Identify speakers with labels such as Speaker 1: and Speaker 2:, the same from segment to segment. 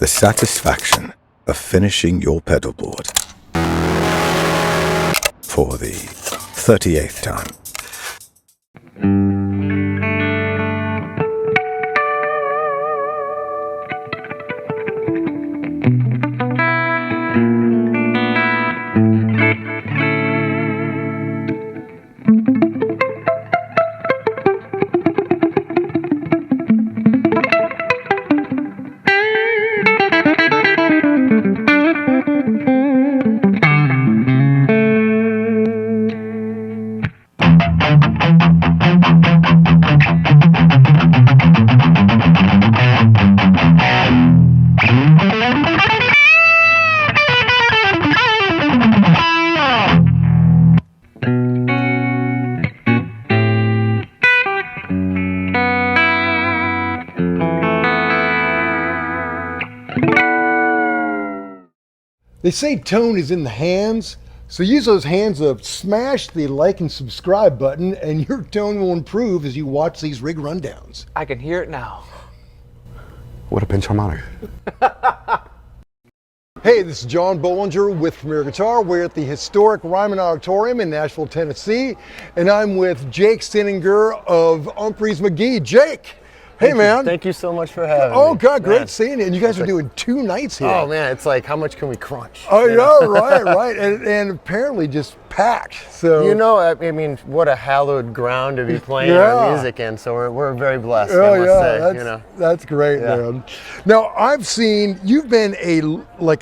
Speaker 1: the satisfaction of finishing your pedalboard for the 38th time.
Speaker 2: They say tone is in the hands, so use those hands up, smash the like and subscribe button, and your tone will improve as you watch these rig rundowns.
Speaker 3: I can hear it now.
Speaker 4: What a pinch harmonic.
Speaker 2: Hey, this is John Bohlinger with Premier Guitar. We're at the historic Ryman Auditorium in Nashville, Tennessee, and I'm with Jake Cinninger of Umphrey's McGee. Jake! Hey, man.
Speaker 5: Thank you so much for having me.
Speaker 2: Oh, God, great
Speaker 5: Man.
Speaker 2: seeing you. And you guys are doing 2 nights here.
Speaker 5: Oh, man, it's like, how much can we crunch?
Speaker 2: Oh, yeah, right. And apparently just packed. So
Speaker 5: You know, I mean, what a hallowed ground to be playing our music in, so we're very blessed, I must say.
Speaker 2: That's great, man. Now, I've seen, you've been a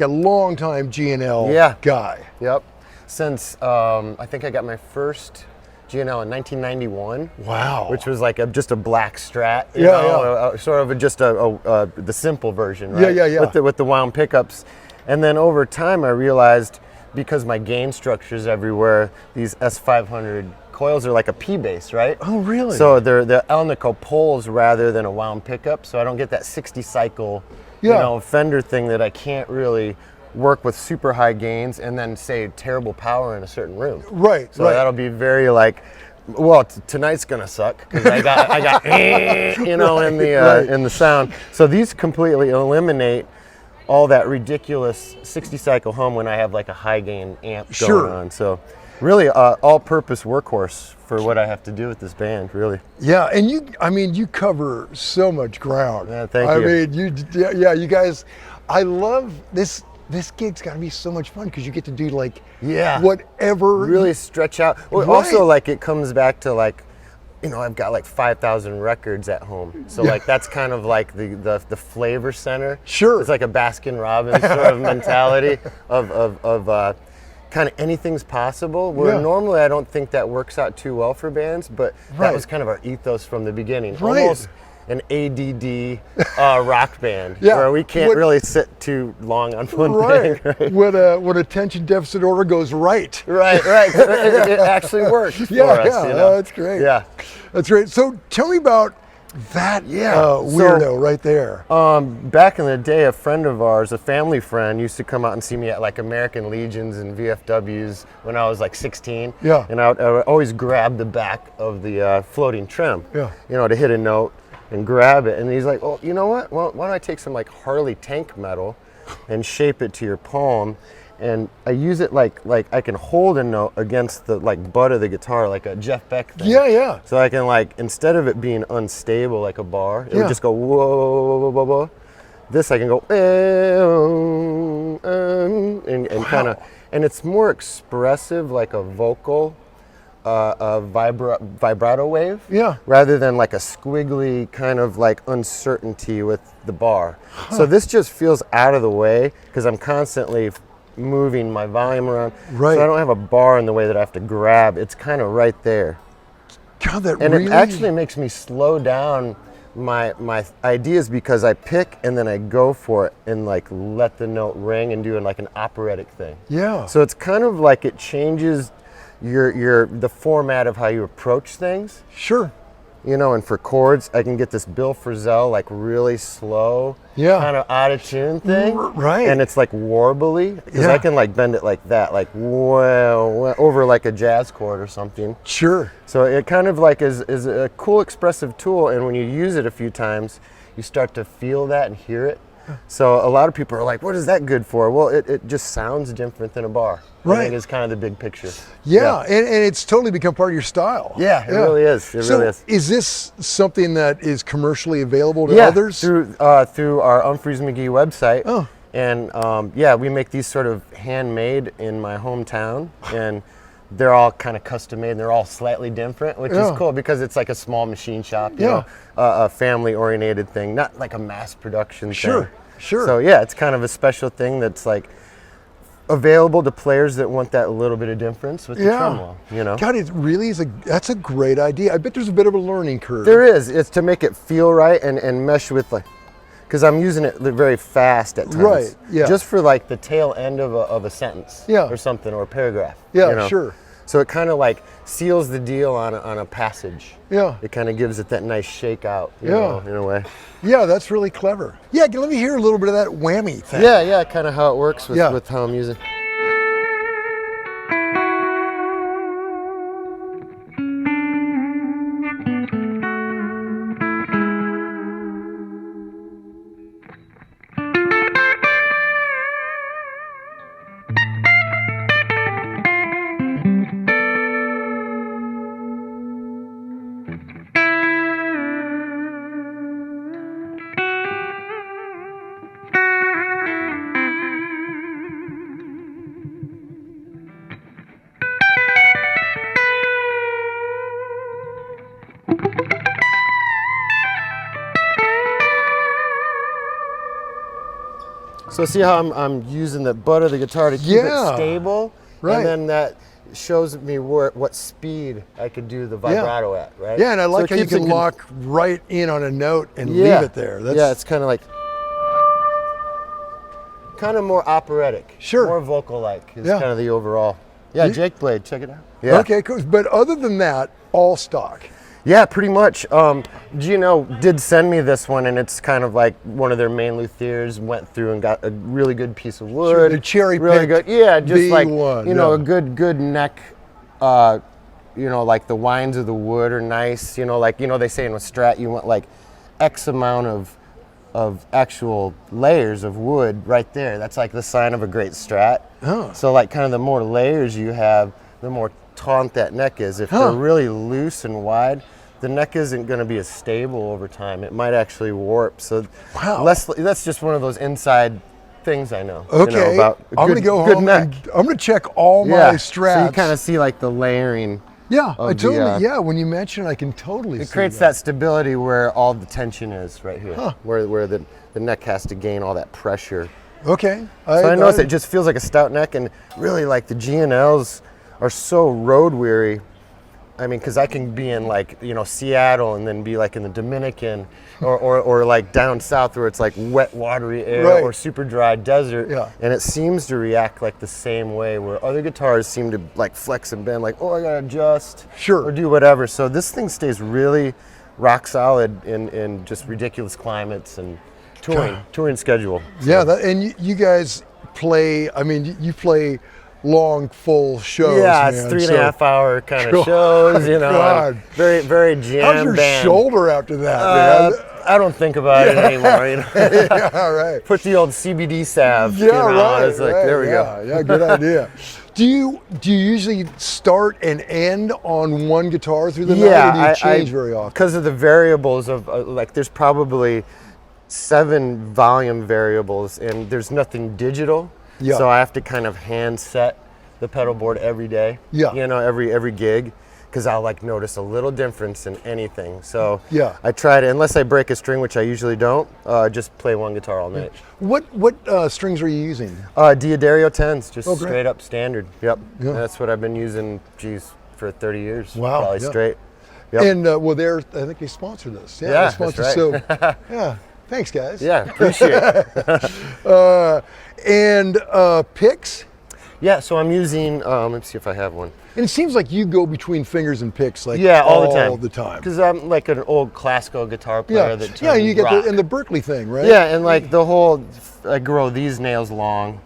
Speaker 2: long time G&L guy.
Speaker 5: Yep. Since, I think I got my first G&L in 1991.
Speaker 2: Wow.
Speaker 5: Which was like just a black Strat, sort of just the simple version, right?
Speaker 2: Yeah.
Speaker 5: With the wound pickups. And then over time I realized, because my gain structure's everywhere, these S500 coils are like a P-bass, right?
Speaker 2: Oh, really?
Speaker 5: So they're Alnico poles rather than a wound pickup, so I don't get that 60 cycle Fender thing that I can't really work with super high gains and then say terrible power in a certain room.
Speaker 2: Right.
Speaker 5: So that'll be very like, well, tonight's gonna suck because I got in the sound. So these completely eliminate all that ridiculous 60 cycle hum when I have like a high gain amp going on. So really all-purpose workhorse for what I have to do with this band, really.
Speaker 2: Yeah, and you cover so much ground.
Speaker 5: Yeah, thank you.
Speaker 2: You guys, I love this. This gig's got to be so much fun because you get to do whatever.
Speaker 5: Really stretch out. Well, also like it comes back to like, I've got like 5,000 records at home. So like that's kind of like the flavor center.
Speaker 2: Sure.
Speaker 5: It's like a Baskin Robbins sort of mentality of kind of anything's possible. Where normally I don't think that works out too well for bands, but that was kind of our ethos from the beginning.
Speaker 2: Right.
Speaker 5: Almost an ADD rock band where we can't really sit too long on one thing. Right?
Speaker 2: When attention deficit disorder goes right.
Speaker 5: Right. It actually works for us.
Speaker 2: That's great.
Speaker 5: Yeah.
Speaker 2: That's great. So tell me about that weirdo right there.
Speaker 5: Back in the day, a friend of ours, a family friend, used to come out and see me at like American Legions and VFWs when I was like 16.
Speaker 2: Yeah.
Speaker 5: And I would always grab the back of the floating trim, to hit a note and grab it. And he's like, oh, you know what? Well, why don't I take some like Harley tank metal and shape it to your palm? And I use it like I can hold a note against the like butt of the guitar, like a Jeff Beck thing.
Speaker 2: Yeah.
Speaker 5: So I can like, instead of it being unstable like a bar, it would just go whoa, whoa, whoa, whoa. This I can go and kind of, and it's more expressive like a vocal, vibrato wave, rather than like a squiggly kind of like uncertainty with the bar. So this just feels out of the way because I'm constantly moving my volume around.
Speaker 2: Right.
Speaker 5: So I don't have a bar in the way that I have to grab. It's kind of right there.
Speaker 2: God,
Speaker 5: it actually makes me slow down my ideas because I pick and then I go for it and like let the note ring and do like an operatic thing.
Speaker 2: Yeah.
Speaker 5: So it's kind of like it changes the format of how you approach things.
Speaker 2: Sure.
Speaker 5: And for chords, I can get this Bill Frisell like really slow, kind of out of tune thing.
Speaker 2: Right.
Speaker 5: And it's like warbly because I can like bend it like that, like over like a jazz chord or something.
Speaker 2: Sure.
Speaker 5: So it kind of like is a cool expressive tool, and when you use it a few times, you start to feel that and hear it. So a lot of people are like, what is that good for? Well, it just sounds different than a bar.
Speaker 2: Right.
Speaker 5: I think is kind of the big picture.
Speaker 2: Yeah, and it's totally become part of your style.
Speaker 5: Yeah, it really is. It really is.
Speaker 2: Is this something that is commercially available to
Speaker 5: Yeah,
Speaker 2: others?
Speaker 5: through our Umphrey's McGee website.
Speaker 2: Oh.
Speaker 5: And yeah, we make these sort of handmade in my hometown, and they're all kind of custom made, and they're all slightly different, which is cool because it's like a small machine shop, you know, a family-oriented thing, not like a mass production thing.
Speaker 2: Sure.
Speaker 5: So yeah, it's kind of a special thing that's like available to players that want that little bit of difference with the tremolo, you know.
Speaker 2: God, it really is that's a great idea. I bet there's a bit of a learning curve.
Speaker 5: There is. It's to make it feel right and mesh with like, because I'm using it very fast at times.
Speaker 2: Right, yeah.
Speaker 5: Just for like the tail end of a sentence or something, or a paragraph.
Speaker 2: Yeah,
Speaker 5: you know?
Speaker 2: sure.
Speaker 5: So it kind of like seals the deal on a passage.
Speaker 2: Yeah.
Speaker 5: It kind of gives it that nice shake out, you know, in a way.
Speaker 2: Yeah, that's really clever. Yeah, let me hear a little bit of that whammy thing.
Speaker 5: Yeah, kind of how it works with how I'm using. So see how I'm using the butt of the guitar to keep it stable, and then that shows me what speed I could do the vibrato at, right?
Speaker 2: Yeah, and I like
Speaker 5: so
Speaker 2: how you can lock right in on a note and leave it there.
Speaker 5: It's kind of like, kind of more operatic, more vocal-like is kind of the overall. Yeah, Jake Blade, check it out. Yeah.
Speaker 2: Okay, cool. But other than that, all stock.
Speaker 5: Yeah, pretty much. Gino did send me this one, and it's kind of like one of their main luthiers went through and got a really good piece of wood.
Speaker 2: Sure, the cherry
Speaker 5: really good. Yeah, just like
Speaker 2: one,
Speaker 5: a good neck. Like the winds of the wood are nice. They say in a Strat you want like X amount of actual layers of wood right there. That's like the sign of a great Strat.
Speaker 2: Oh.
Speaker 5: So like kind of the more layers you have, the more taut that neck is. If they're really loose and wide, the neck isn't going to be as stable over time. It might actually warp. So that's just one of those inside things I know.
Speaker 2: Okay,
Speaker 5: about
Speaker 2: I'm going to go home
Speaker 5: neck.
Speaker 2: and I'm going to check all my Strats.
Speaker 5: So you kind of see like the layering.
Speaker 2: Yeah, when you mention it, I can totally see
Speaker 5: it creates that stability where all the tension is right here, where the neck has to gain all that pressure.
Speaker 2: Okay.
Speaker 5: So I notice it just feels like a stout neck, and really like the G&Ls are so road weary. I mean, because I can be in like, Seattle and then be like in the Dominican or like down south where it's like wet, watery air or super dry desert. Yeah. And it seems to react like the same way where other guitars seem to like flex and bend like, oh, I got to adjust or do whatever. So this thing stays really rock solid in just ridiculous climates and touring schedule. So.
Speaker 2: Yeah, and you guys play, you play long, full shows.
Speaker 5: Yeah, it's 3.5 hour kind of shows, very, very jam.
Speaker 2: How's your shoulder after that, man?
Speaker 5: I don't think about it anymore.
Speaker 2: Yeah, right.
Speaker 5: Put the old CBD salve.
Speaker 2: Right.
Speaker 5: It's like, there we go.
Speaker 2: Yeah, good idea. Do you usually start and end on one guitar through the night, or do you change very often?
Speaker 5: Because of the variables of there's probably 7 volume variables, and there's nothing digital. Yeah. So I have to kind of hand set the pedal board every day. Yeah. Every gig, because I'll like notice a little difference in anything. So I try to, unless I break a string, which I usually don't, just play one guitar all night.
Speaker 2: What strings are you using?
Speaker 5: Diodario 10s, just straight up standard. Yep. Yeah. That's what I've been using, for 30 years.
Speaker 2: Wow.
Speaker 5: Probably straight. Yep.
Speaker 2: And I think they sponsored us. Yeah, they sponsored,
Speaker 5: that's right.
Speaker 2: So yeah. Thanks, guys.
Speaker 5: Yeah, appreciate it.
Speaker 2: And picks?
Speaker 5: Yeah, so I'm using, let me see if I have one.
Speaker 2: And it seems like you go between fingers and picks all the time.
Speaker 5: Because I'm like an old classical guitar player that turns
Speaker 2: and you get
Speaker 5: rock.
Speaker 2: the Berkeley thing, right?
Speaker 5: Yeah, and like the whole, I grow these nails long,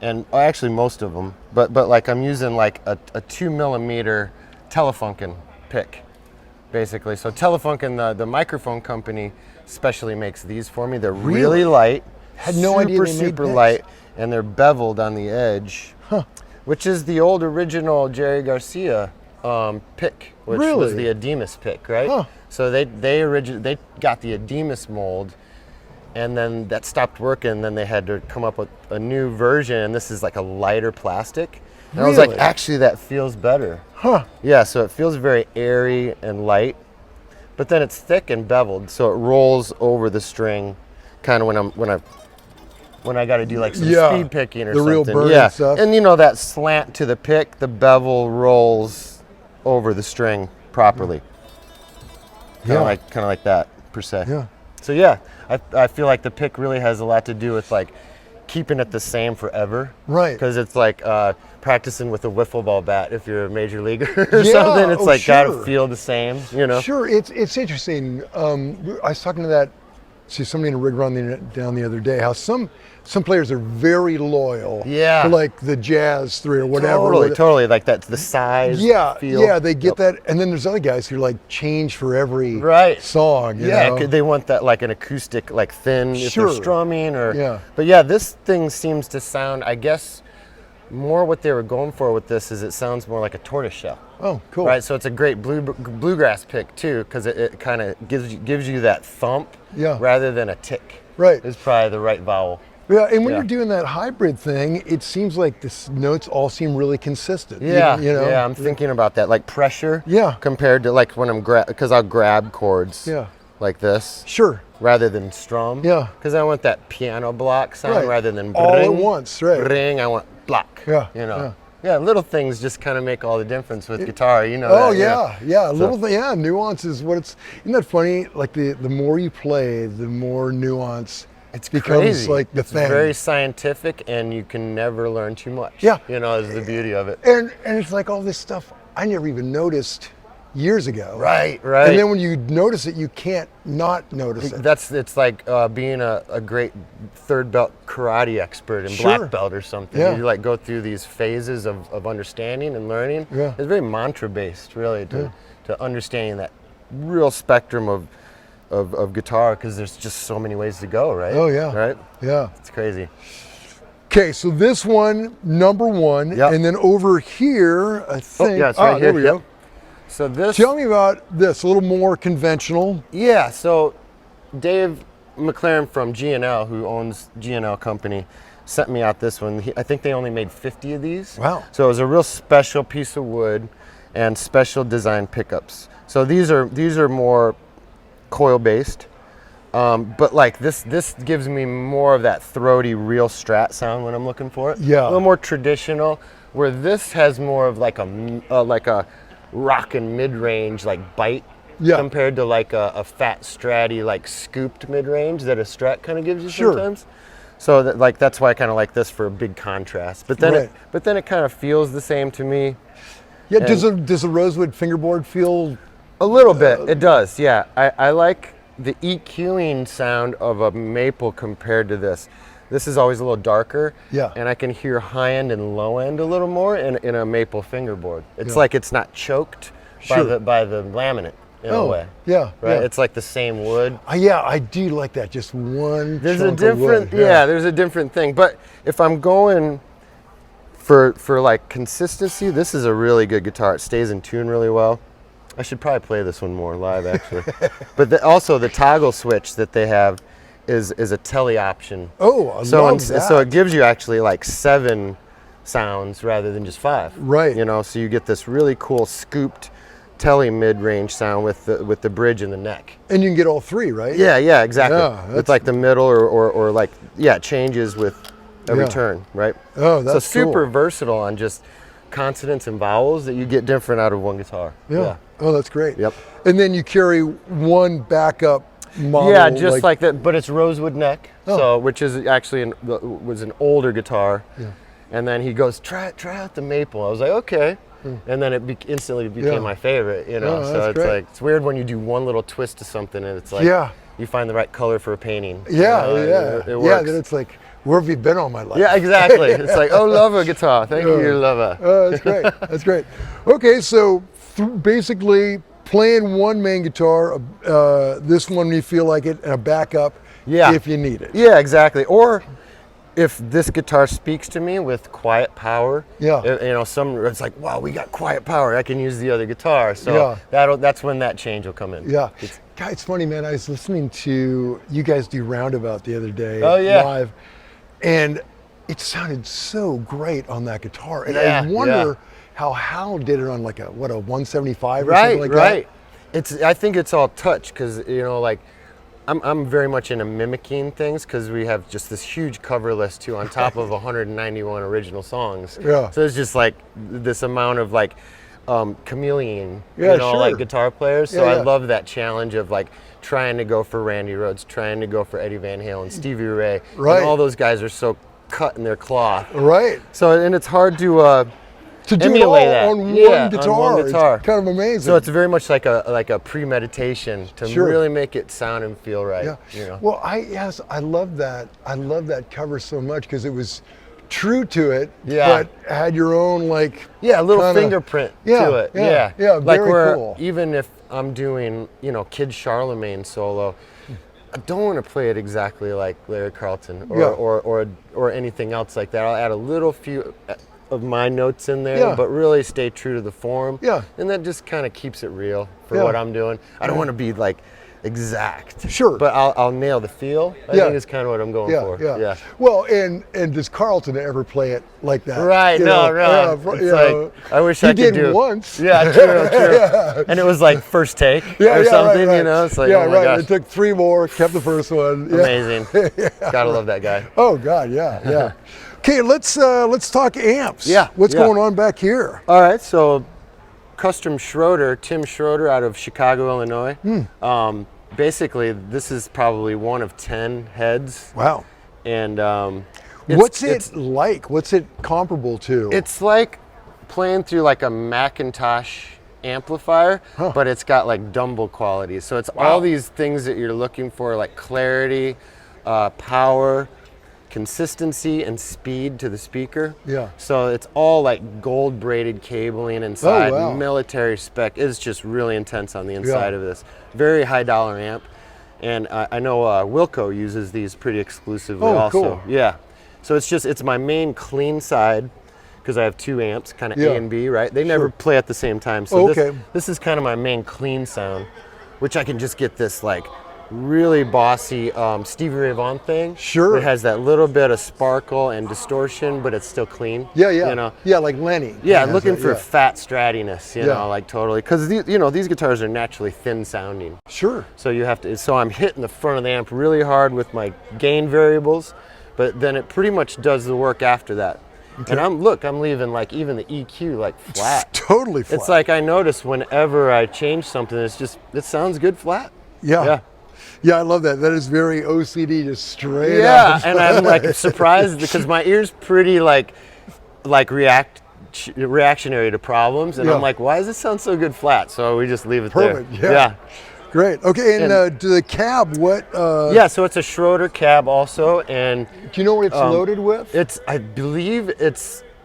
Speaker 5: and actually most of them, but like I'm using like a 2 millimeter Telefunken pick. basically. So Telefunken, the microphone company, specially makes these for me. They're really light.
Speaker 2: Had no idea they made
Speaker 5: super
Speaker 2: picks.
Speaker 5: light, and they're beveled on the edge, which is the old original Jerry Garcia pick, which was the Ademus pick, right?
Speaker 2: Huh.
Speaker 5: So they got the Ademus mold, and then that stopped working. And then they had to come up with a new version, and this is like a lighter plastic. And I was like, actually, that feels better.
Speaker 2: Huh.
Speaker 5: Yeah, so it feels very airy and light, but then it's thick and beveled, so it rolls over the string, kind of when I got to do like some speed picking or
Speaker 2: the
Speaker 5: something.
Speaker 2: real burn stuff.
Speaker 5: And you know that slant to the pick, the bevel rolls over the string properly. Kind of like that per se.
Speaker 2: Yeah.
Speaker 5: So yeah, I feel like the pick really has a lot to do with like keeping it the same forever.
Speaker 2: Right.
Speaker 5: Because it's like practicing with a wiffle ball bat if you're a major leaguer or something. It's gotta feel the same, you know?
Speaker 2: Sure, it's interesting. I was talking to somebody in a rig run down the other day, how some players are very loyal to like the Jazz 3 or whatever.
Speaker 5: Totally, like that's the size, feel.
Speaker 2: Yeah, they get that. And then there's other guys who like change for every song. You know?
Speaker 5: They want that like an acoustic, like thin if they're strumming or. But yeah, this thing seems to sound, I guess, more what they were going for with this is it sounds more like a tortoiseshell.
Speaker 2: Oh, cool.
Speaker 5: Right, so it's a great bluegrass pick too, because it kind of gives you that thump rather than a tick.
Speaker 2: Right.
Speaker 5: Is probably the right vowel.
Speaker 2: Yeah, and when you're doing that hybrid thing, it seems like the notes all seem really consistent.
Speaker 5: Yeah,
Speaker 2: you know?
Speaker 5: Yeah, I'm thinking about that, like pressure.
Speaker 2: Yeah.
Speaker 5: Compared to like when I'm because I'll grab chords.
Speaker 2: Yeah.
Speaker 5: Like this.
Speaker 2: Sure.
Speaker 5: Rather than strum.
Speaker 2: Yeah.
Speaker 5: Because I want that piano block sound rather than
Speaker 2: all at once, right?
Speaker 5: Ring, I want block.
Speaker 2: Yeah.
Speaker 5: You know. Yeah, little things just kind of make all the difference with guitar, you know.
Speaker 2: Oh,
Speaker 5: that,
Speaker 2: nuance is what it's. Isn't that funny? Like the more you play, the more nuance becomes
Speaker 5: crazy.
Speaker 2: Like the thing.
Speaker 5: It's very scientific, and you can never learn too much.
Speaker 2: Yeah,
Speaker 5: you know, is the beauty of it.
Speaker 2: And it's like all this stuff I never even noticed years ago.
Speaker 5: Right.
Speaker 2: And then when you notice it, you can't not notice it.
Speaker 5: It's like being a great third belt karate expert and black belt or something.
Speaker 2: Yeah.
Speaker 5: You like go through these phases of understanding and learning.
Speaker 2: Yeah.
Speaker 5: It's very mantra based, really, to understanding that real spectrum of guitar, because there's just so many ways to go, right?
Speaker 2: Oh yeah.
Speaker 5: Right?
Speaker 2: Yeah.
Speaker 5: It's crazy.
Speaker 2: Okay, so this one, number one, and then over here, I think.
Speaker 5: Oh, yeah, it's right here.
Speaker 2: There we go.
Speaker 5: So this.
Speaker 2: Tell me about this, a little more conventional.
Speaker 5: Yeah, so Dave McLaren from G&L, who owns G&L Company, sent me out this one. I think they only made 50 of these.
Speaker 2: Wow.
Speaker 5: So it was a real special piece of wood and special design pickups. So these are more coil based, but like this gives me more of that throaty real Strat sound when I'm looking for it.
Speaker 2: Yeah.
Speaker 5: A little more traditional, where this has more of like a rock and mid-range like bite compared to like a fat Stratty like scooped mid-range that a Strat kind of gives you sometimes. So that's why I kind of like this for a big contrast. But then it kind of feels the same to me.
Speaker 2: Yeah. Does a rosewood fingerboard feel?
Speaker 5: A little bit. It does. Yeah. I like the EQing sound of a maple compared to this. This is always a little darker, and I can hear high end and low end a little more in a maple fingerboard. It's like it's not choked by the laminate in a way.
Speaker 2: Yeah,
Speaker 5: right.
Speaker 2: Yeah.
Speaker 5: It's like the same wood.
Speaker 2: Yeah, I do like that. Just one.
Speaker 5: There's
Speaker 2: chunk
Speaker 5: a different.
Speaker 2: of wood.
Speaker 5: There's a different thing. But if I'm going for like consistency, this is a really good guitar. It stays in tune really well. I should probably play this one more live, actually. But also the toggle switch that they have is a tele option.
Speaker 2: Oh, I love that.
Speaker 5: So it gives you actually like 7 sounds rather than just 5.
Speaker 2: Right.
Speaker 5: You know, so you get this really cool scooped tele mid-range sound with the bridge and the neck.
Speaker 2: And you can get all 3, right?
Speaker 5: Yeah, exactly.
Speaker 2: Yeah,
Speaker 5: with like the middle or like it changes with a return, right?
Speaker 2: Oh, that's
Speaker 5: so super
Speaker 2: cool.
Speaker 5: versatile on just consonants and vowels that you get different out of one guitar.
Speaker 2: Yeah. Oh, that's great.
Speaker 5: Yep.
Speaker 2: And then you carry one backup model.
Speaker 5: Yeah, just like that, but it's rosewood neck, which is actually was an older guitar.
Speaker 2: Yeah.
Speaker 5: And then he goes, try out the maple. I was like, okay. And then it instantly became my favorite, you know. So it's
Speaker 2: great.
Speaker 5: like it's weird when you do one little twist to something and it's like you find the right color for a painting.
Speaker 2: Yeah,
Speaker 5: you know, it works.
Speaker 2: Yeah, then it's like, where have you been all my life?
Speaker 5: Yeah, exactly. It's like, oh, lover guitar. Thank you, lover.
Speaker 2: That's great. That's great. Okay, so basically playing one main guitar, this one you feel like it, and a backup if you need it.
Speaker 5: Yeah, exactly. Or if this guitar speaks to me with quiet power, it's like, wow, we got quiet power. I can use the other guitar. So that's when that change will come in.
Speaker 2: Yeah. God, it's funny, man. I was listening to you guys do Roundabout the other day live, and it sounded so great on that guitar. And I wonder how Hal did it on like a 175 or something like that.
Speaker 5: I think it's all touch because, I'm very much into mimicking things because we have just this huge cover list too on top of 191 original songs.
Speaker 2: Yeah.
Speaker 5: So it's just like this amount of like chameleon, like guitar players. So I love that challenge of like trying to go for Randy Rhoads, trying to go for Eddie Van Halen, Stevie Ray.
Speaker 2: Right.
Speaker 5: And all those guys are so cut in their cloth.
Speaker 2: Right.
Speaker 5: So, and it's hard to
Speaker 2: do
Speaker 5: emulate
Speaker 2: it all
Speaker 5: that.
Speaker 2: on one guitar. It's kind of amazing.
Speaker 5: So it's very much like a premeditation to really make it sound and feel right.
Speaker 2: Yeah. Well, I love that. I love that cover so much because it was true to it, but had your own a
Speaker 5: little fingerprint to it.
Speaker 2: Yeah.
Speaker 5: Like
Speaker 2: very cool.
Speaker 5: Even if I'm doing Kid Charlemagne solo, I don't want to play it exactly like Larry Carlton or anything else like that. I'll add a little few of my notes in there, but really stay true to the form. Yeah. And that just kind of keeps it real for what I'm doing. I don't want to be like exact.
Speaker 2: Sure.
Speaker 5: But I'll nail the feel. I think is kind of what I'm going for.
Speaker 2: Yeah. Well, and does Carlton ever play it like that?
Speaker 5: Right. No. It's I wish I could do it.
Speaker 2: He did once.
Speaker 5: Yeah, true. And it was like first take or something, right. It's like, oh my gosh.
Speaker 2: It took 3 more, kept the first one.
Speaker 5: Amazing. Gotta love that guy.
Speaker 2: Oh God, yeah. Okay, let's talk amps.
Speaker 5: Yeah.
Speaker 2: What's going on back here?
Speaker 5: All right, so custom Schroeder, Tim Schroeder out of Chicago, Illinois. Basically, this is probably one of 10 heads.
Speaker 2: Wow.
Speaker 5: And
Speaker 2: what's it like? What's it comparable to?
Speaker 5: It's like playing through like a Macintosh amplifier, but it's got like Dumble qualities. So it's all these things that you're looking for, like clarity, power, consistency, and speed to the speaker. Yeah. So it's all like gold braided cabling inside, military spec. It's just really intense on the inside of this. Very high dollar amp. And I know Wilco uses these pretty exclusively also. Cool. Yeah. So it's my main clean side because I have 2 amps, kind of A and B, right? They never play at the same time. So this is kind of my main clean sound, which I can just get this like really bossy Stevie Ray Vaughan thing. Sure. It has that little bit of sparkle and distortion, but it's still clean. Yeah.
Speaker 2: Yeah, like Lenny.
Speaker 5: Yeah, looking for fat strattiness, you know, like totally. Because these guitars are naturally thin sounding.
Speaker 2: Sure.
Speaker 5: So you have to. So I'm hitting the front of the amp really hard with my gain variables, but then it pretty much does the work after that. Okay. And I'm leaving like even the EQ like flat.
Speaker 2: It's totally flat.
Speaker 5: It's like I notice whenever I change something, it sounds good flat.
Speaker 2: Yeah. Yeah, I love that. That is very OCD, just straight out.
Speaker 5: Yeah, and I'm like surprised because my ear's pretty like reactionary to problems, and I'm like, why does it sound so good flat? So we just leave it there. Yeah.
Speaker 2: Great. Okay, and to the cab, what?
Speaker 5: Yeah, so it's a Schroeder cab also, and
Speaker 2: do you know what it's loaded with?
Speaker 5: I believe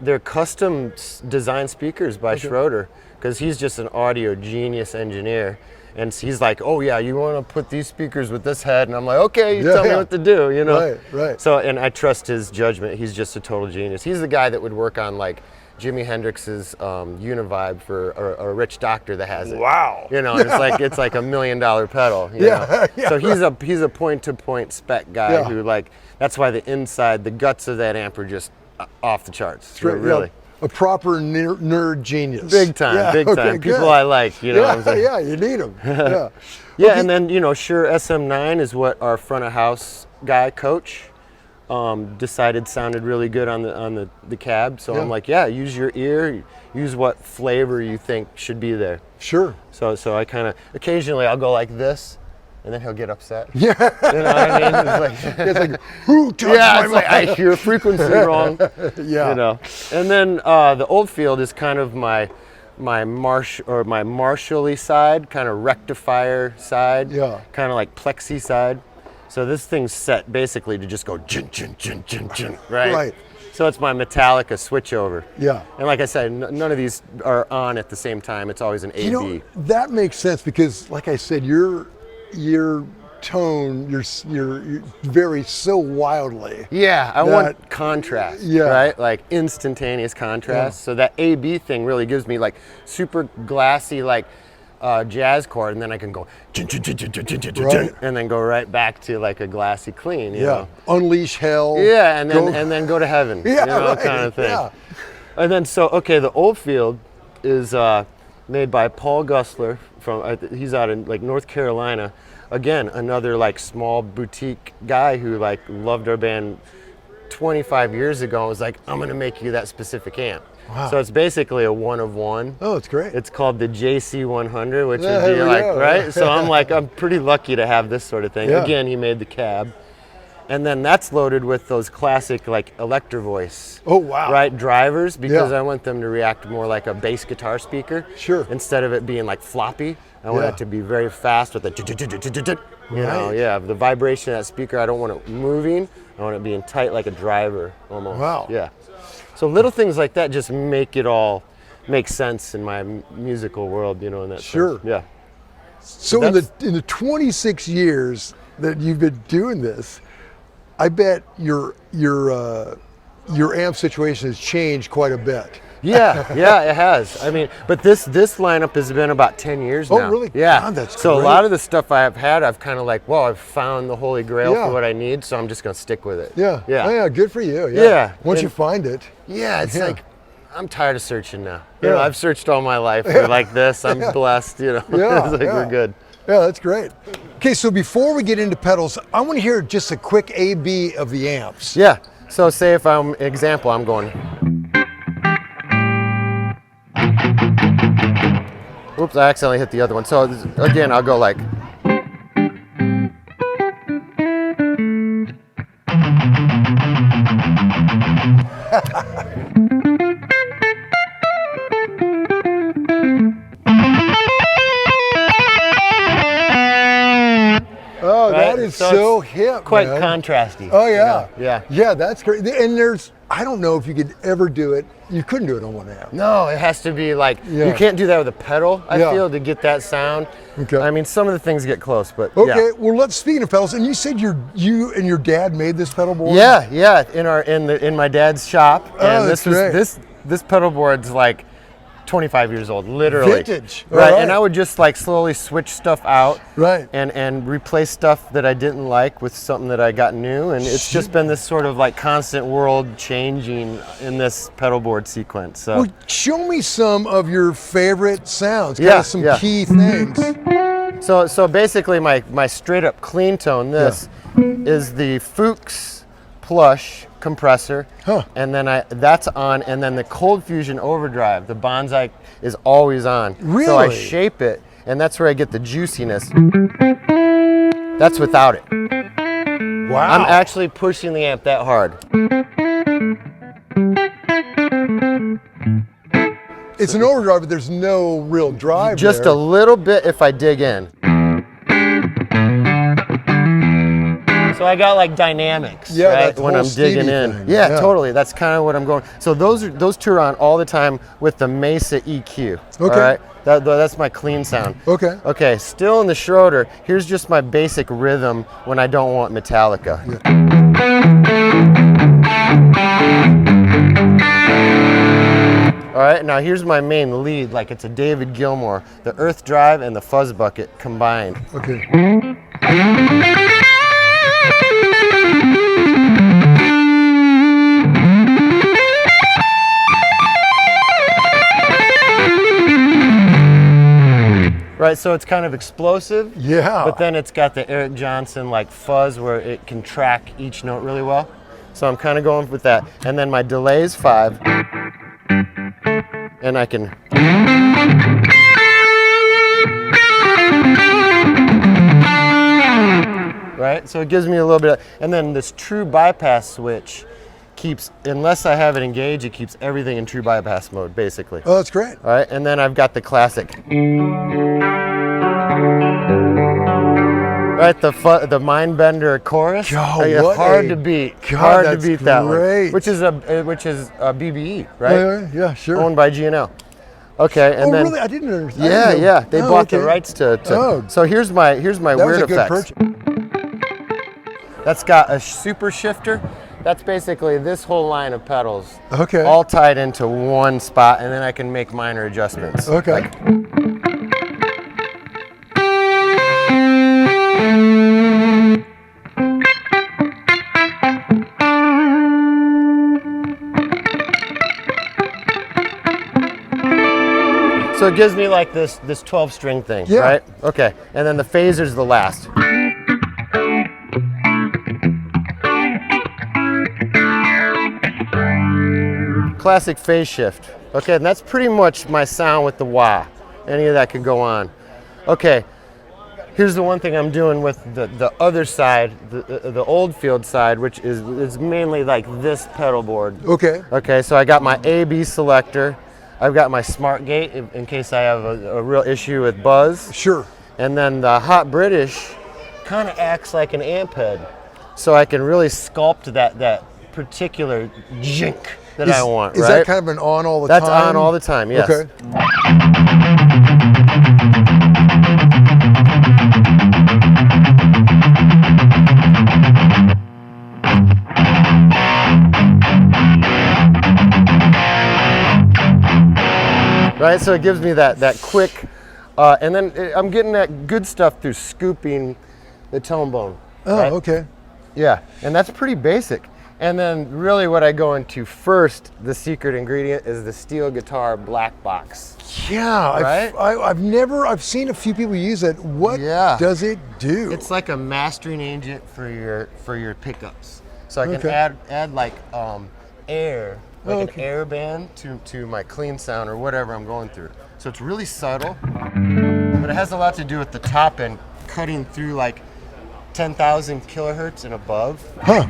Speaker 5: they're custom design speakers by Schroeder because he's just an audio genius engineer. And he's like, oh yeah, you want to put these speakers with this head? And I'm like, okay, you tell me what to do, you know? Right. So, and I trust his judgment. He's just a total genius. He's the guy that would work on like Jimi Hendrix's Univibe for a rich doctor that has it.
Speaker 2: Wow.
Speaker 5: You know, it's like $1 million pedal. You know? So he's a point-to-point spec guy who like, that's why the inside, the guts of that amp are just off the charts. Really.
Speaker 2: A proper nerd genius.
Speaker 5: Big time. People good. I like, you know what I'm saying?
Speaker 2: Yeah, you need them.
Speaker 5: And then, Shure SM9 is what our front of house guy, Coach, decided sounded really good on the cab. So I'm like, use your ear, use what flavor you think should be there.
Speaker 2: Sure.
Speaker 5: So I kind of, occasionally I'll go like this, and then he'll get upset. Yeah. You know what I mean?
Speaker 2: It's like who touched my
Speaker 5: it's like, I hear frequency wrong. You know. And then the Oldfield is kind of my Marshall-y side, kind of rectifier side, kind of like plexi side. So this thing's set basically to just go jin, jin, jin, jin, jin, right? So it's my Metallica switchover.
Speaker 2: Yeah.
Speaker 5: And like I said, none of these are on at the same time. It's always an A-B.
Speaker 2: You know, that makes sense because, like I said, your tone, you're varies so wildly.
Speaker 5: Yeah, I want contrast, right? Like instantaneous contrast. So that A-B thing really gives me like super glassy, like jazz chord, and then I can go and then go right back to like a glassy clean. You know?
Speaker 2: Unleash hell.
Speaker 5: Yeah, and then go to heaven.
Speaker 2: Yeah,
Speaker 5: you know, kind of thing. Yeah. And then the Oldfield is made by Paul Gussler he's out in like North Carolina. Again, another like small boutique guy who like loved our band 25 years ago and was like, I'm gonna make you that specific amp. Wow. So it's basically a one of one.
Speaker 2: Oh, it's great.
Speaker 5: It's called the JC100, which would be like, right? So I'm pretty lucky to have this sort of thing. Yeah. Again, he made the cab. And then that's loaded with those classic like Electro Voice.
Speaker 2: Oh, wow.
Speaker 5: Right, drivers, because I want them to react more like a bass guitar speaker.
Speaker 2: Sure.
Speaker 5: Instead of it being like floppy. I want it to be very fast with the, you know, the vibration of that speaker. I don't want it moving. I want it being tight like a driver almost. Wow. Yeah. So little things like that just make it all make sense in my musical world, you know, in that sense. Yeah.
Speaker 2: So in the 26 years that you've been doing this, I bet your amp situation has changed quite a bit.
Speaker 5: Yeah, it has. I mean, but this lineup has been about 10 years now.
Speaker 2: Oh, really?
Speaker 5: Yeah.
Speaker 2: God, that's
Speaker 5: so
Speaker 2: great.
Speaker 5: A lot of the stuff I've had, I've kind of like, well, I've found the holy grail for what I need, so I'm just going to stick with it.
Speaker 2: Yeah.
Speaker 5: Yeah.
Speaker 2: Oh, yeah, good for you.
Speaker 5: Yeah.
Speaker 2: Once you find it.
Speaker 5: Yeah, it's like, I'm tired of searching now. You know, I've searched all my life for like this. I'm blessed, you know.
Speaker 2: Yeah,
Speaker 5: it's like we're good.
Speaker 2: Yeah, that's great. Okay, so before we get into pedals, I want to hear just a quick A-B of the amps.
Speaker 5: Yeah. So say if I'm going. Oops, I accidentally hit the other one. So again, I'll go like.
Speaker 2: Oh, that is so hip,
Speaker 5: quite
Speaker 2: man.
Speaker 5: Contrasty.
Speaker 2: Oh, yeah.
Speaker 5: You know?
Speaker 2: Yeah, that's great. And I don't know if you could ever do it. You couldn't do it on one amp.
Speaker 5: No, it has to be like, you can't do that with a pedal, I feel, to get that sound. Okay. I mean, some of the things get close, but
Speaker 2: okay, well, speaking of pedals, and you said you and your dad made this pedal board?
Speaker 5: Yeah, in my dad's shop. And this pedal board's like 25 years old, literally.
Speaker 2: Vintage.
Speaker 5: Right. And I would just like slowly switch stuff out.
Speaker 2: Right.
Speaker 5: And replace stuff that I didn't like with something that I got new. And it's just been this sort of like constant world changing in this pedal board sequence. So
Speaker 2: well, show me some of your favorite sounds. Some key things.
Speaker 5: So basically my straight up clean tone, is the Fuchs Plush compressor, and then that's on, and then the Cold Fusion Overdrive, the Bonsai, is always on.
Speaker 2: Really?
Speaker 5: So I shape it, and that's where I get the juiciness. That's without it.
Speaker 2: Wow.
Speaker 5: I'm actually pushing the amp that hard.
Speaker 2: It's an overdrive, but there's no real drive
Speaker 5: Just
Speaker 2: there.
Speaker 5: a little bit if I dig in. So I got like dynamics, right, when I'm digging in.
Speaker 2: Thing.
Speaker 5: Yeah, totally. That's kind of what I'm going. So those two are on all the time with the Mesa EQ.
Speaker 2: Okay.
Speaker 5: All right? That's my clean sound.
Speaker 2: Okay.
Speaker 5: Okay, still in the Schroeder, here's just my basic rhythm when I don't want Metallica. All right, now here's my main lead, like it's a David Gilmour, the Earth Drive and the Fuzz Bucket combined.
Speaker 2: Okay.
Speaker 5: Right, so it's kind of explosive.
Speaker 2: Yeah.
Speaker 5: But then it's got the Eric Johnson like fuzz where it can track each note really well. So I'm kind of going with that. And then my delay is 5. And I can. Right, so it gives me a little bit of, and then this true bypass switch keeps, unless I have it engaged, it keeps everything in true bypass mode, basically.
Speaker 2: Oh, that's great.
Speaker 5: All right, and then I've got the classic. Right, the mind bender chorus.
Speaker 2: God,
Speaker 5: hard to beat.
Speaker 2: God,
Speaker 5: hard to
Speaker 2: that's
Speaker 5: beat that
Speaker 2: great.
Speaker 5: one. Which is a BBE, right?
Speaker 2: Yeah, sure.
Speaker 5: Owned by G&L. Okay, and then
Speaker 2: really? I didn't understand.
Speaker 5: Yeah, they bought the
Speaker 2: okay.
Speaker 5: rights to.
Speaker 2: Oh.
Speaker 5: So here's my weird effects.
Speaker 2: Purchase.
Speaker 5: That's got a super shifter. That's basically this whole line of pedals.
Speaker 2: Okay.
Speaker 5: All tied into one spot, and then I can make minor adjustments.
Speaker 2: Okay.
Speaker 5: So it gives me like this 12-string thing,
Speaker 2: Yeah.
Speaker 5: right? Okay, and then the phaser's the last. Classic phase shift. Okay, and that's pretty much my sound with the wah. Any of that could go on. Okay, here's the one thing I'm doing with the other side, the Oldfield side, which is mainly like this pedal board.
Speaker 2: Okay.
Speaker 5: Okay, so I got my A/B selector. I've got my smart gate in case I have a real issue with buzz.
Speaker 2: Sure.
Speaker 5: And then the Hot British kind of acts like an amp head. So I can really sculpt that particular jink that I want,
Speaker 2: Is
Speaker 5: right?
Speaker 2: that kind of an on all the time?
Speaker 5: That's on all the time, yes.
Speaker 2: Okay.
Speaker 5: Right, so it gives me that quick, and then I'm getting that good stuff through scooping the tone bone.
Speaker 2: Oh,
Speaker 5: right?
Speaker 2: okay.
Speaker 5: Yeah, and that's pretty basic. And then really what I go into first, the secret ingredient, is the steel guitar black box.
Speaker 2: Yeah,
Speaker 5: Right?
Speaker 2: I've seen a few people use it. What does it do?
Speaker 5: It's like a mastering agent for your pickups. So I can
Speaker 2: Okay.
Speaker 5: add like air, like an air band to my clean sound or whatever I'm going through. So it's really subtle, but it has a lot to do with the top end cutting through like 10,000 kilohertz and above.
Speaker 2: Huh.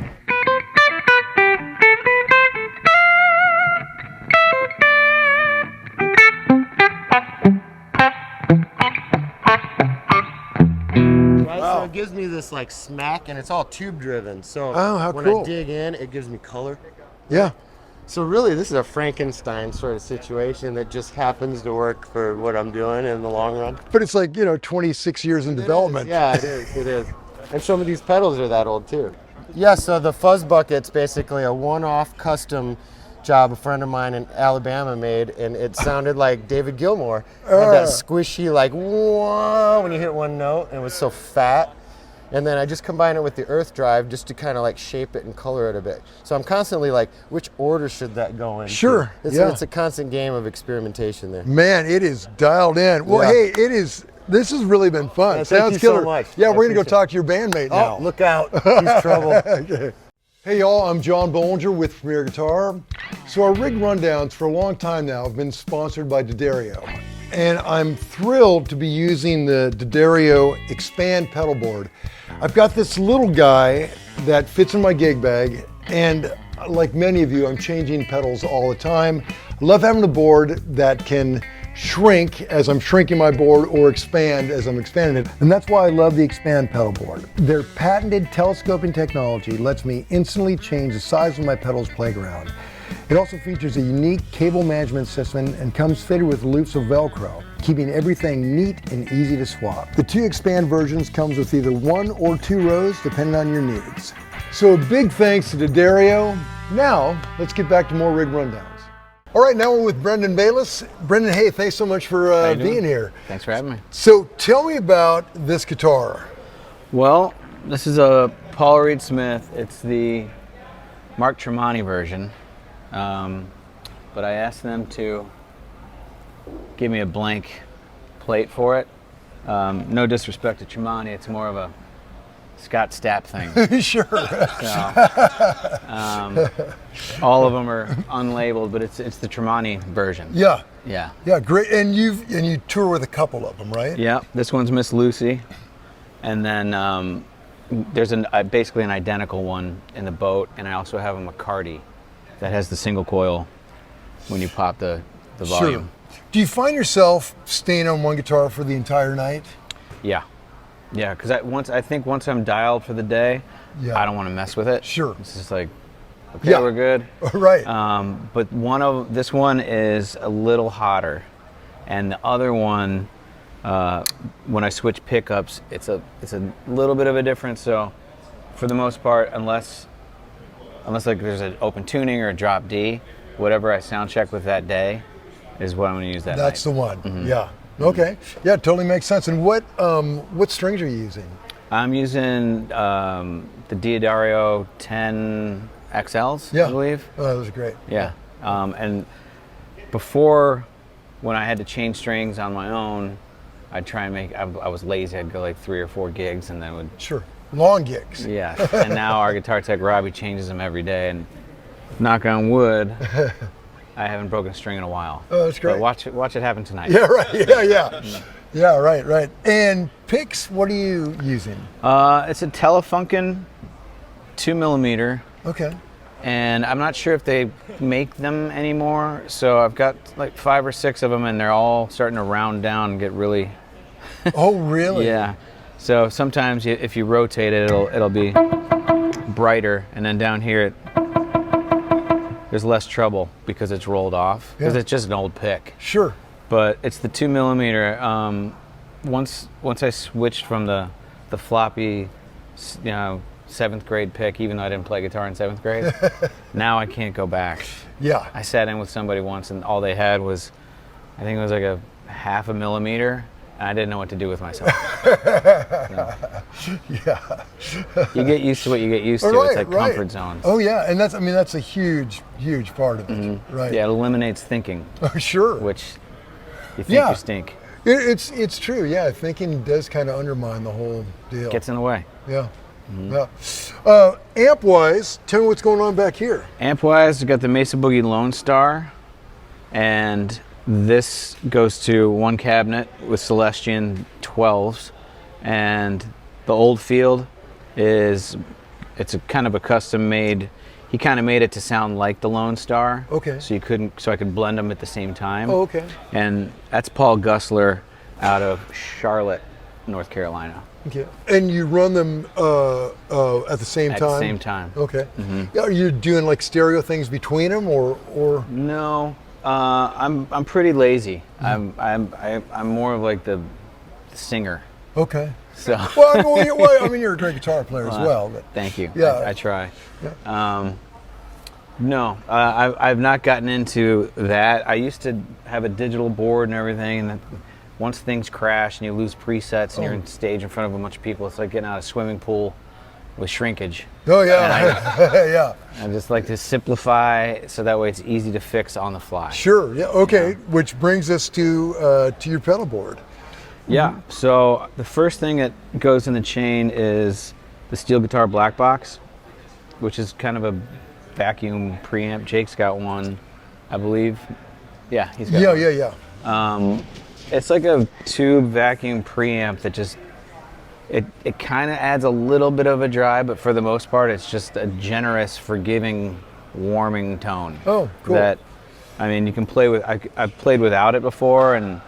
Speaker 5: Right, so it gives me this like smack, and it's all tube driven. So
Speaker 2: how
Speaker 5: when
Speaker 2: cool.
Speaker 5: I dig in, it gives me color.
Speaker 2: Yeah.
Speaker 5: So really, this is a Frankenstein sort of situation that just happens to work for what I'm doing in the long run.
Speaker 2: But it's like, 26 years in development.
Speaker 5: Yeah, it is. And some of these pedals are that old too. Yeah, so the fuzz bucket's basically a one-off custom job a friend of mine in Alabama made, and it sounded like David Gilmour. It had that squishy, like, whoa, when you hit one note, and it was so fat. And then I just combine it with the earth drive just to kind of like shape it and color it a bit. So I'm constantly like, which order should that go in?
Speaker 2: Sure,
Speaker 5: It's a constant game of experimentation there.
Speaker 2: Man, it is dialed in. Well,
Speaker 5: Yeah.
Speaker 2: hey, this has really been fun.
Speaker 5: Yeah,
Speaker 2: Sounds
Speaker 5: thank you
Speaker 2: killer.
Speaker 5: so much.
Speaker 2: Yeah,
Speaker 5: I
Speaker 2: we're going to go
Speaker 5: appreciate
Speaker 2: talk to your bandmate now.
Speaker 5: Oh, look out. He's trouble.
Speaker 2: Okay. Hey y'all, I'm John Bohlinger with Premier Guitar. So our rig rundowns for a long time now have been sponsored by D'Addario. And I'm thrilled to be using the D'Addario Expand Pedalboard. I've got this little guy that fits in my gig bag, and like many of you, I'm changing pedals all the time. I love having a board that can shrink as I'm shrinking my board or expand as I'm expanding it. And that's why I love the Expand Pedalboard. Their patented telescoping technology lets me instantly change the size of my pedals playground. It also features a unique cable management system and comes fitted with loops of Velcro, keeping everything neat and easy to swap. The two Expand versions comes with either 1 or 2 rows, depending on your needs. So a big thanks to D'Addario. Now, let's get back to more rig rundowns. All right, now we're with Brendan Bayliss. Brendan, hey, thanks so much for being here.
Speaker 3: Thanks for having me.
Speaker 2: So tell me about this guitar.
Speaker 3: Well, this is a Paul Reed Smith. It's the Mark Tremonti version. But I asked them to give me a blank plate for it. No disrespect to Tremonti, it's more of a Scott Stapp thing.
Speaker 2: Sure.
Speaker 3: So, all of them are unlabeled, but it's the Tremonti version.
Speaker 2: Yeah.
Speaker 3: Yeah.
Speaker 2: Yeah, great. And you tour with a couple of them, right?
Speaker 3: Yeah. This one's Miss Lucy, and then there's basically an identical one in the boat, and I also have a McCarty that has the single coil when you pop the volume.
Speaker 2: Sure. Do you find yourself staying on one guitar for the entire night?
Speaker 3: Yeah. Yeah, because I think once I'm dialed for the day,
Speaker 2: Yeah.
Speaker 3: I don't want to mess with it.
Speaker 2: Sure.
Speaker 3: It's just like, okay,
Speaker 2: Yeah.
Speaker 3: we're good.
Speaker 2: Right.
Speaker 3: But this one is a little hotter, and the other one, when I switch pickups, it's a little bit of a difference. So, for the most part, unless like there's an open tuning or a drop D, whatever I sound check with that day is what I'm going to use that
Speaker 2: That's
Speaker 3: night.
Speaker 2: the one. Yeah. Okay. Yeah, totally makes sense. And what strings are you using?
Speaker 3: I'm using the Diodario 10 XLs,
Speaker 2: Yeah.
Speaker 3: I believe.
Speaker 2: Oh, those are great.
Speaker 3: Yeah. And before, when I had to change strings on my own, I'd try and I was lazy. I'd go like 3 or 4 gigs and then would.
Speaker 2: Sure. Long gigs.
Speaker 3: Yeah. And now our guitar tech, Robbie, changes them every day. And knock on wood, I haven't broken a string in a while.
Speaker 2: Oh, that's great.
Speaker 3: But watch it happen tonight.
Speaker 2: Yeah, right. Yeah. Yeah, right. And picks, what are you using?
Speaker 3: It's a Telefunken 2mm.
Speaker 2: Okay.
Speaker 3: And I'm not sure if they make them anymore. So I've got like 5 or 6 of them, and they're all starting to round down and get really.
Speaker 2: Oh, really?
Speaker 3: Yeah. So sometimes if you rotate it, it'll be brighter, and then down here there's less trouble because it's rolled off because it's just an old pick.
Speaker 2: Sure.
Speaker 3: But it's the 2mm. Once I switched from the floppy, 7th grade pick, even though I didn't play guitar in 7th grade, now I can't go back.
Speaker 2: Yeah.
Speaker 3: I sat in with somebody once, and all they had was, I think it was like a 0.5 millimeter, and I didn't know what to do with myself.
Speaker 2: Yeah.
Speaker 3: You get used to what you get used to. It's like comfort zones.
Speaker 2: Oh yeah, and that's a huge part of it. Right.
Speaker 3: Yeah, it eliminates thinking,
Speaker 2: Oh, sure.
Speaker 3: which you think
Speaker 2: Yeah.
Speaker 3: you stink.
Speaker 2: It's true. Yeah, thinking does kind of undermine the whole deal.
Speaker 3: Gets in the way.
Speaker 2: Yeah. Yeah. Amp wise, tell me what's going on back here.
Speaker 3: Amp wise, we got the Mesa Boogie Lone Star, and this goes to one cabinet with Celestian 12s, and the Oldfield it's a kind of a custom made. He kind of made it to sound like the Lone Star.
Speaker 2: Okay.
Speaker 3: So I could blend them at the same time.
Speaker 2: Oh, okay.
Speaker 3: And that's Paul Gussler out of Charlotte, North Carolina.
Speaker 2: Okay. And you run them at the same
Speaker 3: At
Speaker 2: time?
Speaker 3: the same time.
Speaker 2: Okay. Yeah, are you doing like stereo things between them or?
Speaker 3: No, I'm pretty lazy. I'm more of like the singer.
Speaker 2: Okay.
Speaker 3: So.
Speaker 2: Well, I mean, you're a great guitar player as well. But
Speaker 3: Thank you.
Speaker 2: Yeah.
Speaker 3: I try.
Speaker 2: Yeah.
Speaker 3: No, I've not gotten into that. I used to have a digital board and everything, and then once things crash and you lose presets and you're on stage in front of a bunch of people, it's like getting out of a swimming pool with shrinkage.
Speaker 2: Oh yeah. Yeah.
Speaker 3: I just like to simplify so that way it's easy to fix on the fly.
Speaker 2: Sure. Yeah. Okay. Which brings us to your pedal board.
Speaker 3: Yeah, so the first thing that goes in the chain is the steel guitar black box, which is kind of a vacuum preamp. Jake's got one, I believe. Yeah, he's got one.
Speaker 2: Yeah.
Speaker 3: It's like a tube vacuum preamp that just, it kind of adds a little bit of a drive, but for the most part, it's just a generous, forgiving, warming tone.
Speaker 2: Oh, cool.
Speaker 3: That, I mean, you can play with, I've played without it before, and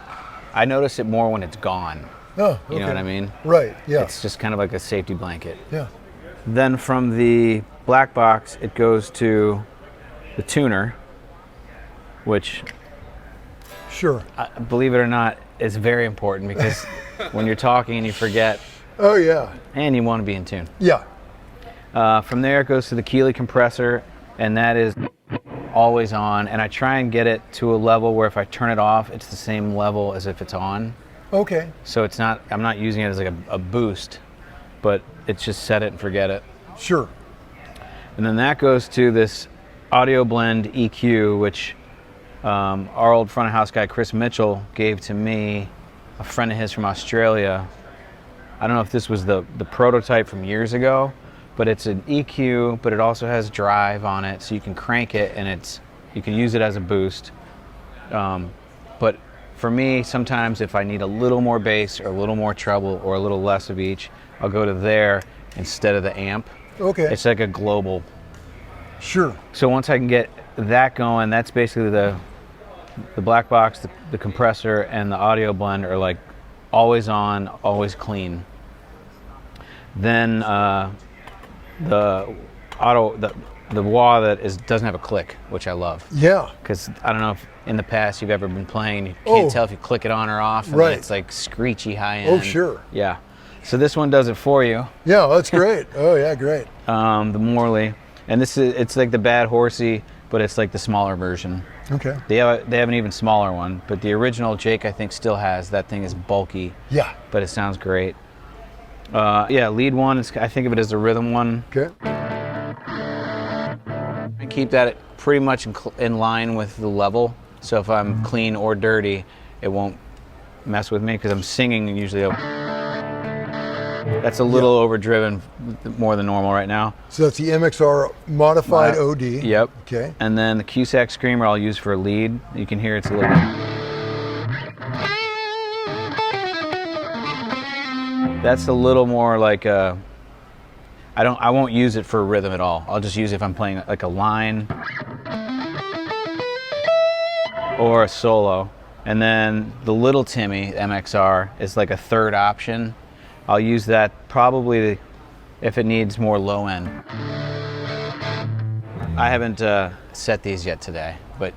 Speaker 3: I notice it more when it's gone.
Speaker 2: Oh, okay.
Speaker 3: You know what I mean?
Speaker 2: Right. Yeah.
Speaker 3: It's just kind of like a safety blanket.
Speaker 2: Yeah.
Speaker 3: Then from the black box, it goes to the tuner, which,
Speaker 2: Sure.
Speaker 3: believe it or not, is very important because when you're talking and you forget,
Speaker 2: Oh yeah.
Speaker 3: and you want to be in tune.
Speaker 2: Yeah.
Speaker 3: From there, it goes to the Keeley compressor, and that is always on. And I try and get it to a level where if I turn it off, it's the same level as if it's on.
Speaker 2: Okay.
Speaker 3: So it's not, I'm not using it as like a boost, but it's just set it and forget it.
Speaker 2: Sure.
Speaker 3: And then that goes to this Audio Blend EQ, which our old front of house guy, Chris Mitchell, gave to me, a friend of his from Australia. I don't know if this was the prototype from years ago, but it's an EQ, but it also has drive on it, so you can crank it and you can use it as a boost. But for me, sometimes if I need a little more bass or a little more treble or a little less of each, I'll go to there instead of the amp.
Speaker 2: Okay.
Speaker 3: It's like a global.
Speaker 2: Sure.
Speaker 3: So once I can get that going, that's basically the black box, the compressor, and the audio blend are like always on, always clean. then the wah that doesn't have a click, which I love.
Speaker 2: Yeah.
Speaker 3: Because I don't know if in the past you've ever been playing, you can't tell if you click it on or off, and then it's like screechy high end.
Speaker 2: Oh, sure.
Speaker 3: Yeah. So this one does it for you.
Speaker 2: Yeah, that's great. Oh yeah, great.
Speaker 3: The Morley, and it's like the Bad Horsey, but it's like the smaller version.
Speaker 2: Okay.
Speaker 3: They have an even smaller one, but the original Jake I think still has. That thing is bulky.
Speaker 2: Yeah.
Speaker 3: But it sounds great. Yeah, lead one, I think of it as the rhythm one.
Speaker 2: Okay.
Speaker 3: I keep that pretty much in line with the level. So if I'm clean or dirty, it won't mess with me because I'm singing usually. That's a little overdriven more than normal right now.
Speaker 2: So that's the MXR modified OD.
Speaker 3: Yep.
Speaker 2: Okay.
Speaker 3: And then the Cusack Screamer I'll use for a lead. You can hear it's a little... That's a little more like a... I won't use it for rhythm at all. I'll just use it if I'm playing like a line or a solo. And then the Little Timmy MXR is like a third option. I'll use that probably if it needs more low end. I haven't set these yet today, but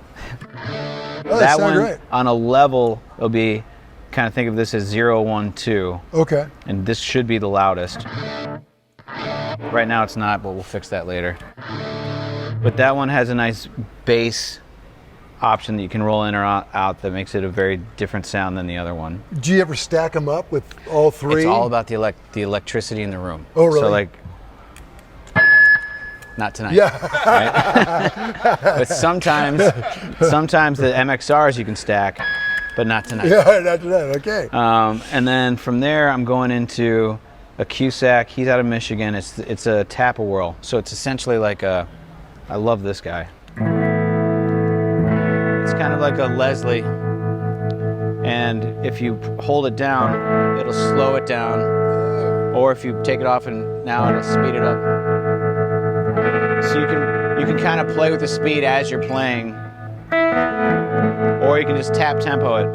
Speaker 3: that one great. On a level, it'll be, kind of think of this as 0, 1, 2.
Speaker 2: Okay.
Speaker 3: And this should be the loudest. Right now it's not, but we'll fix that later. But that one has a nice bass option that you can roll in or out that makes it a very different sound than the other one.
Speaker 2: Do you ever stack them up with all three?
Speaker 3: It's all about the electricity in the room.
Speaker 2: Oh, really?
Speaker 3: So like, not tonight.
Speaker 2: Yeah.
Speaker 3: Right? But sometimes the MXRs you can stack, but not tonight.
Speaker 2: Yeah, not tonight. Okay.
Speaker 3: And then from there, I'm going into a Cusack. He's out of Michigan. It's a tap-a-whirl. So it's essentially like I love this guy. It's kind of like a Leslie, and if you hold it down, it'll slow it down, or if you take it off and now it'll speed it up. So you can kind of play with the speed as you're playing, or you can just tap tempo it.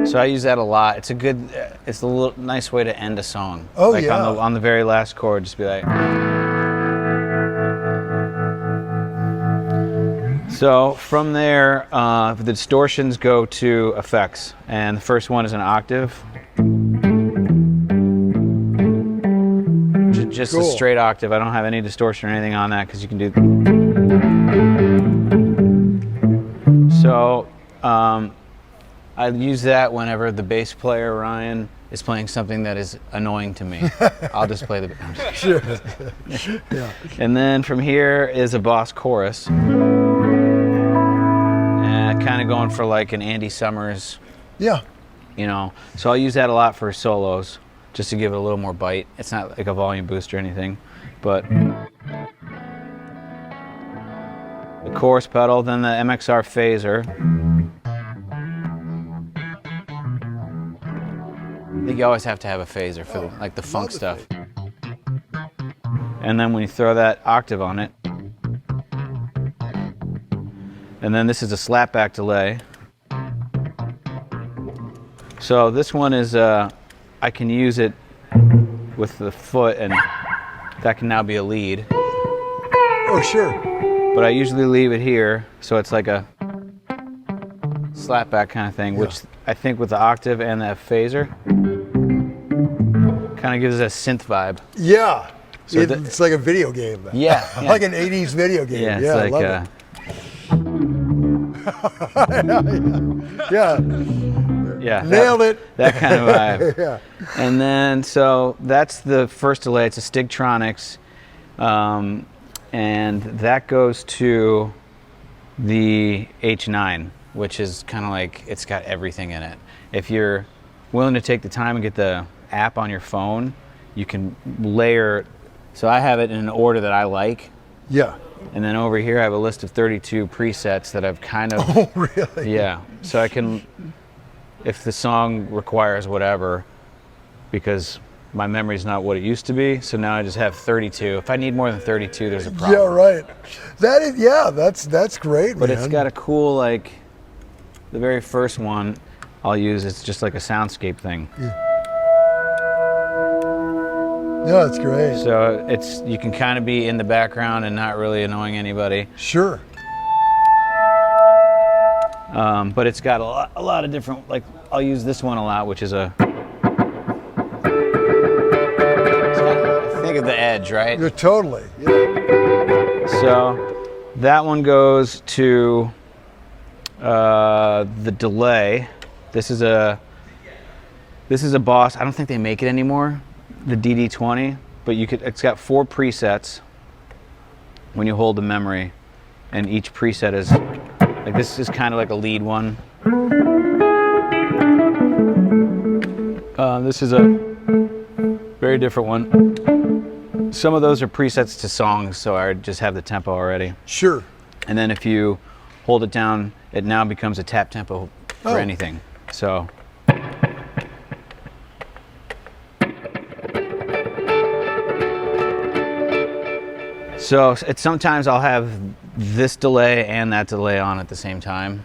Speaker 3: So I use that a lot. It's a little nice way to end a song.
Speaker 2: Oh,
Speaker 3: like
Speaker 2: yeah.
Speaker 3: on the very last chord, just be like. So from there, the distortions go to effects, and the first one is an octave. Just a straight octave. I don't have any distortion or anything on that because you can do. So I use that whenever the bass player, Ryan, is playing something that is annoying to me. I'll just play the.
Speaker 2: Sure. Yeah.
Speaker 3: And then from here is a Boss chorus. Kind of going for like an Andy Summers.
Speaker 2: Yeah.
Speaker 3: You know, so I'll use that a lot for solos, just to give it a little more bite. It's not like a volume boost or anything, but the chorus pedal, then the MXR phaser. I think you always have to have a phaser for like the funk stuff. And then when you throw that octave on it, and then this is a slapback delay. So this one is, I can use it with the foot, and that can now be a lead.
Speaker 2: Oh, sure.
Speaker 3: But I usually leave it here, so it's like a slapback kind of thing, which I think with the octave and that phaser, kind of gives us a synth vibe.
Speaker 2: Yeah.
Speaker 3: So
Speaker 2: it's like a video game.
Speaker 3: Yeah.
Speaker 2: Like an 80s video game.
Speaker 3: Yeah,
Speaker 2: Yeah,
Speaker 3: it's
Speaker 2: I
Speaker 3: like
Speaker 2: love it.
Speaker 3: Yeah.
Speaker 2: Nailed it.
Speaker 3: That kind of vibe.
Speaker 2: Yeah.
Speaker 3: And then, so that's the first delay. It's a Stigtronics. And that goes to the H9, which is kind of like, it's got everything in it. If you're willing to take the time and get the app on your phone, you can layer. So I have it in an order that I like.
Speaker 2: Yeah.
Speaker 3: And then over here I have a list of 32 presets that I've kind of...
Speaker 2: Oh, really?
Speaker 3: Yeah. So I can, if the song requires whatever, because my memory's not what it used to be, so now I just have 32. If I need more than 32, there's a problem.
Speaker 2: Yeah, right. That is, yeah, that's great,
Speaker 3: But
Speaker 2: man.
Speaker 3: it's got a cool, like, the very first one I'll use, it's just like a soundscape thing.
Speaker 2: Yeah. No, that's great.
Speaker 3: So you can kind of be in the background and not really annoying anybody.
Speaker 2: Sure.
Speaker 3: But it's got a lot of different, like I'll use this one a lot, which is a, think of the edge, right?
Speaker 2: Yeah, totally. Yeah.
Speaker 3: So that one goes to the delay. This is a Boss. I don't think they make it anymore, the DD20, but it's got 4 presets when you hold the memory, and each preset is like, this is kind of like a lead one. This is a very different one. Some of those are presets to songs, so I just have the tempo already.
Speaker 2: Sure.
Speaker 3: And then if you hold it down, it now becomes a tap tempo for anything. So. So sometimes I'll have this delay and that delay on at the same time.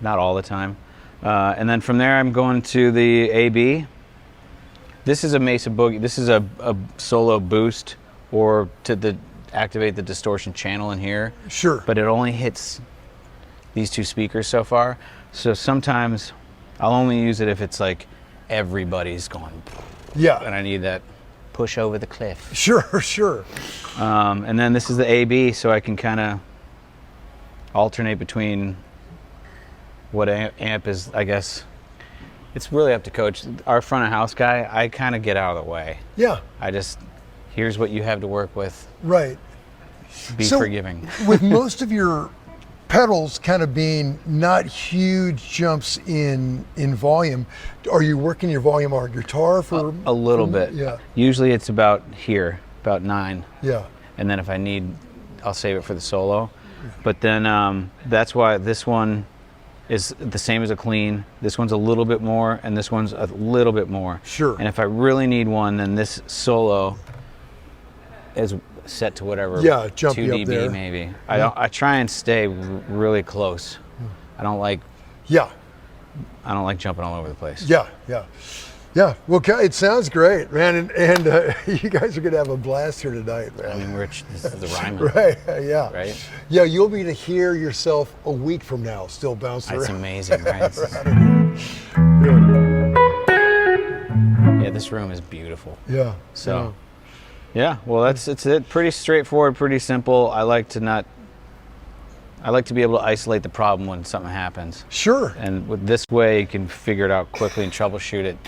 Speaker 3: Not all the time. And then from there I'm going to the AB. This is a Mesa Boogie. This is a solo boost or to activate the distortion channel in here.
Speaker 2: Sure.
Speaker 3: But it only hits these 2 speakers so far. So sometimes I'll only use it if it's like everybody's going.
Speaker 2: Yeah.
Speaker 3: And I need that push over the cliff.
Speaker 2: Sure, sure.
Speaker 3: And then this is the AB, so I can kind of alternate between what amp is, I guess. It's really up to Coach. Our front of house guy, I kind of get out of the way.
Speaker 2: Yeah.
Speaker 3: Here's what you have to work with.
Speaker 2: Right.
Speaker 3: Be forgiving.
Speaker 2: With most of your pedals kind of being not huge jumps in volume, are you working your volume on guitar for
Speaker 3: a little bit?
Speaker 2: Yeah.
Speaker 3: Usually it's about here, about 9.
Speaker 2: Yeah.
Speaker 3: And then if I need, I'll save it for the solo. But then that's why this one is the same as a clean. This one's a little bit more, and this one's a little bit more.
Speaker 2: Sure.
Speaker 3: And if I really need one, then this solo is set to whatever.
Speaker 2: Yeah, jump
Speaker 3: 2
Speaker 2: you up
Speaker 3: dB
Speaker 2: there.
Speaker 3: maybe.
Speaker 2: Yeah.
Speaker 3: I try and stay really close. I don't like jumping all over the place.
Speaker 2: Yeah, yeah. Yeah, well, it sounds great, man, and you guys are gonna have a blast here tonight, man.
Speaker 3: I mean, this is the Ryman.
Speaker 2: Right, yeah.
Speaker 3: Right?
Speaker 2: Yeah, you'll be to hear yourself a week from now, still bouncing
Speaker 3: That's
Speaker 2: around.
Speaker 3: amazing, right? Yeah, this room is beautiful.
Speaker 2: Yeah.
Speaker 3: So, yeah, well, it's it. Pretty straightforward, pretty simple. I like to be able to isolate the problem when something happens.
Speaker 2: Sure.
Speaker 3: And with this way, you can figure it out quickly and troubleshoot it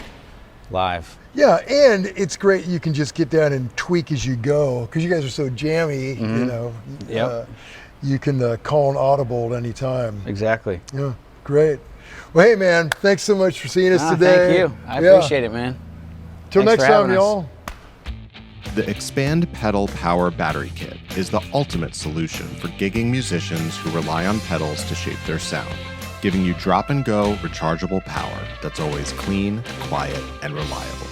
Speaker 3: live.
Speaker 2: Yeah, and it's great. You can just get down and tweak as you go because you guys are so jammy. You know.
Speaker 3: Yep.
Speaker 2: You can call an audible at any time.
Speaker 3: Exactly.
Speaker 2: Yeah, great. Well, hey, man, thanks so much for seeing us today.
Speaker 3: Thank you. I appreciate it, man.
Speaker 2: Till
Speaker 3: Thanks
Speaker 2: next
Speaker 3: for
Speaker 2: time,
Speaker 3: having us.
Speaker 2: y'all.
Speaker 6: The Expand Pedal Power Battery Kit is the ultimate solution for gigging musicians who rely on pedals to shape their sound, giving you drop-and-go rechargeable power that's always clean, quiet, and reliable.